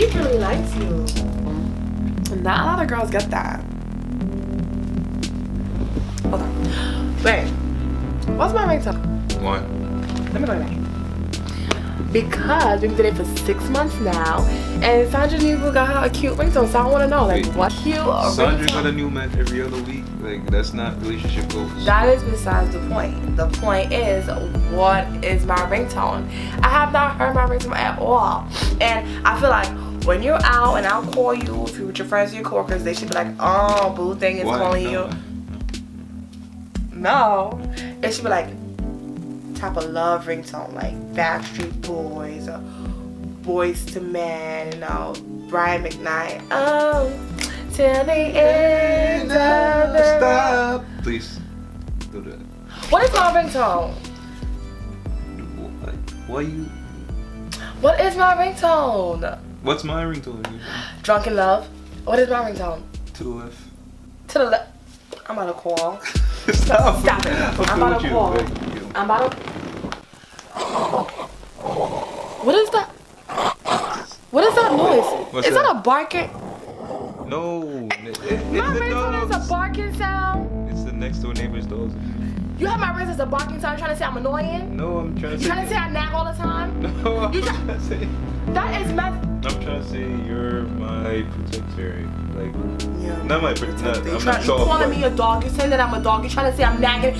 He really likes you. Not a lot of girls get that. Hold on. Wait. What's my ringtone? What? Let me go back. Because we've been dating for 6 months now, and Sandra News got her a cute ringtone, so I want to know, like, Wait, what cute Sandra ringtone? got a new man every other week. Like, that's not relationship goals. That is besides the point. The point is, what is my ringtone? I have not heard my ringtone at all, and I feel like when you're out and I'll call you, if you're with your friends or your coworkers, they should be like, oh, boo thing is calling you. No, it should be like type of love ringtone, like Backstreet Boys or Boys to Men, you know, Brian McKnight. Oh, till the end of the Stop. Please do that. What is my ringtone? Why you? What is my ringtone? What's my ringtone? Drunk in Love. What is my ringtone? To the left. To the left. I'm about to call. Stop. Stop it. I'm about to call. Like, I'm about to. What is that? What is that noise? What's is that? that a barking? No. My ringtone is a barking sound. It's the next door neighbor's dogs. You have my ringtone as a barking sound. You're trying to say I'm annoying? No, I'm trying to You say. trying to say I nag all the time? No, I'm You trying to say. That is my. I'm trying to say you're my protector. Like, Yeah. not my protector. I'm You're not sure. calling me a dog. You're saying that I'm a dog. You're trying to say I'm nagging.